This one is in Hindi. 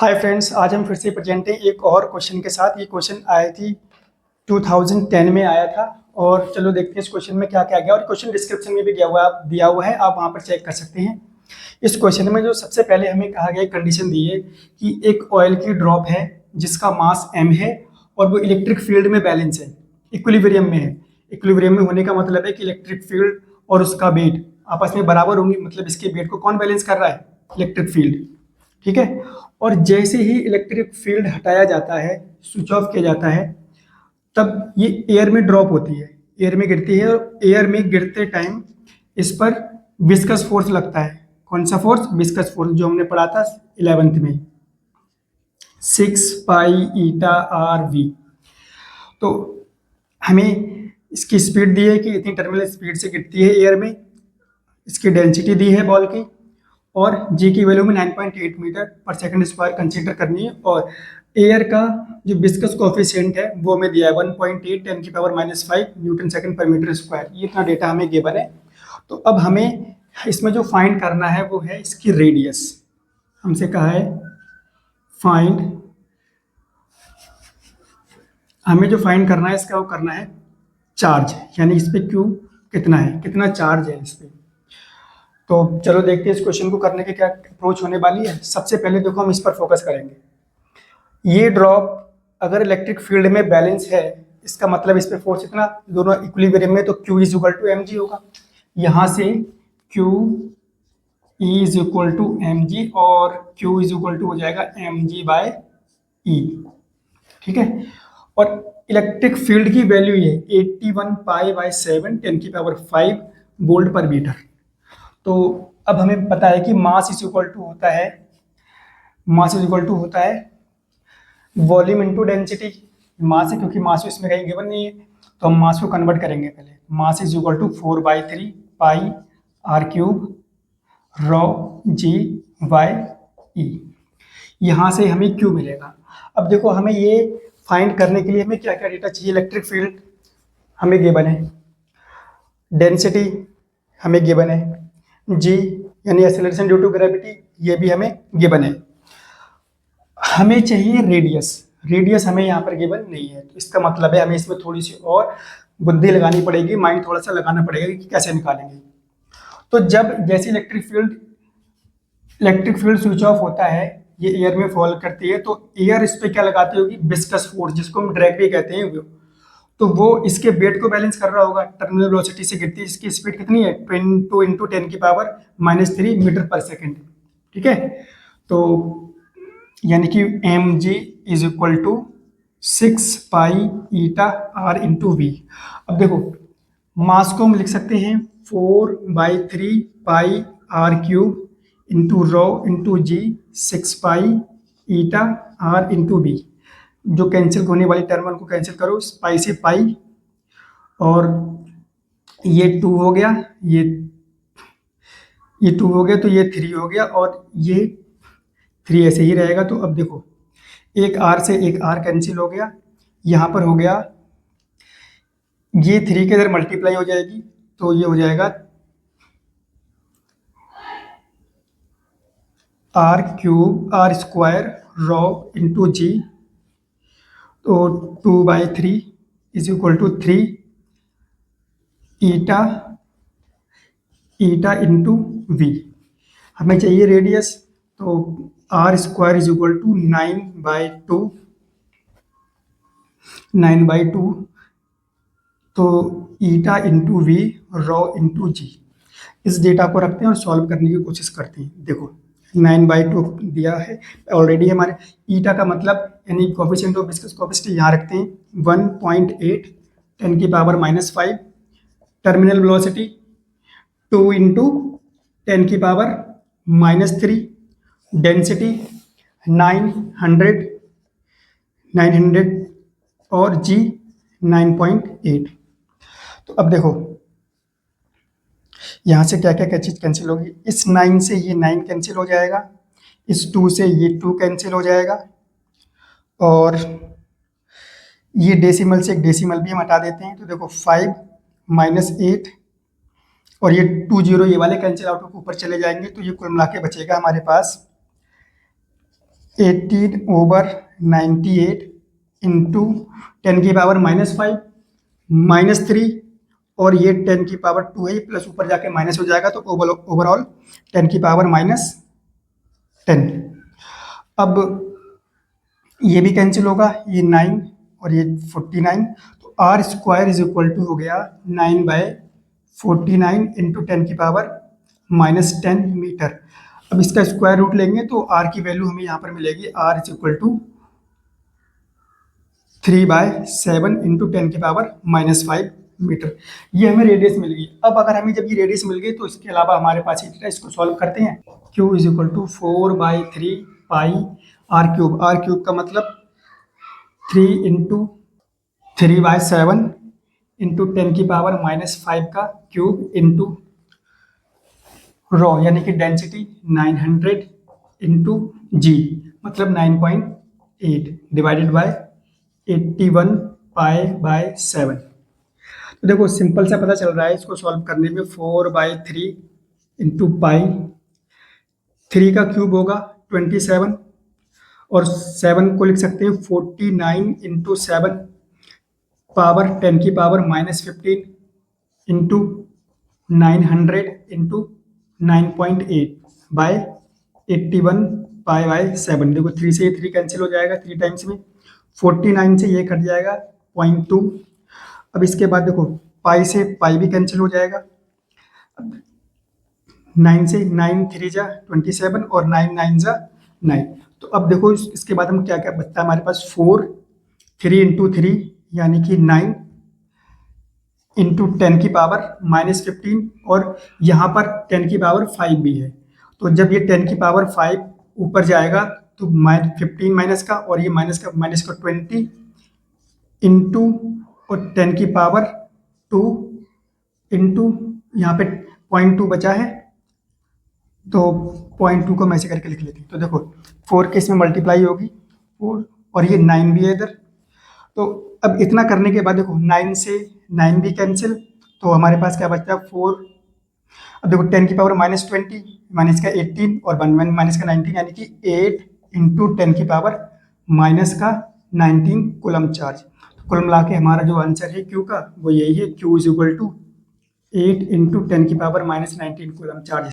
हाय फ्रेंड्स, आज हम फिर से प्रेजेंट हैं एक और क्वेश्चन के साथ। ये क्वेश्चन आई थी 2010 में आया था। और चलो देखते हैं इस क्वेश्चन में क्या क्या गया। और क्वेश्चन डिस्क्रिप्शन में भी दिया हुआ है, आप वहाँ पर चेक कर सकते हैं। इस क्वेश्चन में जो सबसे पहले हमें कहा गया, कंडीशन दी है कि एक ऑयल की ड्रॉप है जिसका मास m है और वो इलेक्ट्रिक फील्ड में बैलेंस है, इक्विलिब्रियम में है। इक्विलिब्रियम में होने का मतलब है कि इलेक्ट्रिक फील्ड और उसका वेट आपस में बराबर होंगे, मतलब इसके वेट को कौन बैलेंस कर रहा है? Electric field. ठीक है। और जैसे ही इलेक्ट्रिक फील्ड हटाया जाता है, स्विच ऑफ किया जाता है, तब ये एयर में ड्रॉप होती है, एयर में गिरती है। और एयर में गिरते टाइम इस पर विस्कस फोर्स लगता है। कौन सा फोर्स? विस्कस फोर्स, जो हमने पढ़ा था 11th में, 6 पाई ईटा r v। तो हमें इसकी स्पीड दी है कि इतनी टर्मिनल स्पीड से गिरती है एयर में। इसकी डेंसिटी दी है बॉल की, और जी की वैल्यू में 9.8 मीटर पर सेकंड स्क्वायर कंसीडर करनी है। और एयर का जो विस्कस कोफिशिएंट है वो हमें दिया है 1.8 10⁻⁵ न्यूटन सेकंड पर मीटर स्क्वायर। ये इतना डेटा हमें गिवन है। तो अब हमें इसमें जो फाइंड करना है वो है इसकी रेडियस। हमसे कहा है फाइंड, हमें जो फाइंड करना है इसका वो करना है चार्ज, यानी इस पे क्यू कितना है, कितना चार्ज है इस पे। तो चलो देखते हैं इस क्वेश्चन को करने की क्या अप्रोच होने वाली है। सबसे पहले देखो हम इस पर फोकस करेंगे। ये ड्रॉप अगर इलेक्ट्रिक फील्ड में बैलेंस है, इसका मतलब इस पे फोर्स इतना, दोनों इक्विलिब्रियम में, तो Q is equal to mg होगा। यहाँ से Q is equal to mg और Q इज इक्वल टू हो जाएगा mg/e। ठीक है। और इलेक्ट्रिक फील्ड की वैल्यू है 81 पाई/7 10⁵ वोल्ट पर मीटर। तो अब हमें पता है कि मास इज इक्वल टू होता है, मास इज इक्वल टू होता है वॉल्यूम इनटू डेंसिटी। मास है क्योंकि मास इसमें कहीं गिवन नहीं है, तो हम मास को कन्वर्ट करेंगे पहले। Mass is equal to 4/3 pi r³ rho g/e। यहाँ से हमें Q मिलेगा। अब देखो हमें ये फाइंड करने के लिए हमें क्या क्या डेटा चाहिए। इलेक्ट्रिक फील्ड हमें गिवन है, डेंसिटी हमें गिवन है, जी यानी एक्सेलरेशन ड्यू टू ग्रेविटी ये भी हमें गिवन है। हमें चाहिए रेडियस। रेडियस हमें यहाँ पर गिवन नहीं है, तो इसका मतलब है हमें इसमें थोड़ी सी और बुद्धि लगानी पड़ेगी, माइंड थोड़ा सा लगाना पड़ेगा कि कैसे निकालेंगे। तो जब जैसे इलेक्ट्रिक फील्ड स्विच ऑफ होता है, ये एयर में फॉल करती है, तो एयर इस पे क्या लगाती होगी? विस्कस फोर्स, जिसको हम ड्रैग भी कहते हैं। तो वो इसके वेट को बैलेंस कर रहा होगा। टर्मिनल वेलोसिटी से गिरती है, इसकी स्पीड कितनी है? 22 × 10⁻³ मीटर पर सेकेंड। ठीक है। तो यानी कि mg is equal to 6 pi eta r × v। अब देखो मास को हम लिख सकते हैं 4/3 pi r³ × rho × g 6 pi eta r × v। जो कैंसिल होने वाली टर्म को कैंसिल करो, पाई से पाई, और ये 2 हो गया, ये 2 हो गया, तो ये 3 हो गया, और ये 3 ऐसे ही रहेगा। तो अब देखो एक r से एक r कैंसिल हो गया, यहाँ पर हो गया, ये 3 के इधर मल्टीप्लाई हो जाएगी, तो ये हो जाएगा r² rho × g। तो 2/3 is equal to 3 eta × v। हमें चाहिए रेडियस, तो r² इज इक्वल टू 9/2। तो ईटा × v rho × g। इस डेटा को रखते हैं और सॉल्व करने की कोशिश करते हैं। देखो 9/2 दिया है ऑलरेडी हमारे। ईटा का मतलब यानी कोफिशिएंट ऑफ विस्कस कोफिशिएंट यहाँ रखते हैं 1.8 10⁻⁵। Terminal velocity 2 × 10⁻⁻3। डेंसिटी 900 और जी 9.8। तो अब देखो यहाँ से क्या क्या चीज़ कैंसिल होगी। इस 9 से ये 9 कैंसिल हो जाएगा, इस 2 से ये 2 कैंसिल हो जाएगा, और ये डेसिमल से एक डेसिमल भी हम हटा देते हैं। तो देखो 5 - 8, और ये 2 0 ये वाले कैंसिल आउट ऊपर चले जाएंगे, तो ये कुल मिला के बचेगा हमारे पास 18/98 इंटू 10⁻⁻5 -3, और ये 10⁻² है, प्लस ऊपर जाके माइनस हो जाएगा, तो ओवरऑल 10⁻10। अब ये भी कैंसिल होगा, ये 9 और ये 49, तो r square is equal to हो गया 9/49 इंटू 10⁻10 मीटर। अब इसका स्क्वायर रूट लेंगे तो आर की वैल्यू हमें यहाँ पर मिलेगी, r is equal to 3/7 into 10⁻⁻5 metre. ये हमें रेडियस मिल गई। अब अगर हमें जब ये रेडियस मिल गई तो इसके अलावा हमारे पास ये इसको सॉल्व करते हैं। Q is equal to 4/3 pi r cube. R cube का मतलब 3 इंटू 3/7 इंटू 10⁻⁻5 का क्यूब इंटू रॉ यानी कि डेंसिटी 900 इंटू जी मतलब 9.8 डिवाइडेड बाय 81 पाई/7। तो देखो सिंपल सा पता चल रहा है इसको सॉल्व करने में। 4/3 इंटू पाई, 3 का क्यूब होगा 27, और 7 को लिख सकते हैं 49 into 7 power 10⁻⁻15 into 900 into 9.8 by 81 पाई/7। देखो 3 से ये 3 कैंसिल हो जाएगा 3 टाइम्स में, 49 से ये कट जाएगा 0.2। अब इसके बाद देखो पाई से पाई भी कैंसिल हो जाएगा, 9 से 9 3 जा 27 और 9 9 जा 9। तो अब देखो इसके बाद हम क्या क्या बचता है हमारे पास, 4 3 इंटू 3 यानी कि 9 इंटू 10⁻⁻15, और यहाँ पर 10⁻5 भी है। तो जब ये 10⁻5 ऊपर जाएगा तो 15 माइनस का, और ये माइनस का 20 इंटू और 10⁻2 इंटू यहाँ पे 0.2 बचा है, तो 0.2 को मैं ऐसे करके लिख लेती हूँ। तो देखो 4 के इसमें मल्टीप्लाई होगी 4, और ये 9 भी है इधर। तो अब इतना करने के बाद देखो 9 से 9 भी कैंसिल, तो हमारे पास क्या बचता है 4। अब देखो 10⁻⁻20 माइनस का 18 और 1 माइनस का 19 यानी कि 8 इंटू 10⁻⁻19 कूलम चार्ज। तो कुल मिला के हमारा जो आंसर है क्यू का वो यही है, Q is equal to 8 into 10⁻⁻19 coulomb charge.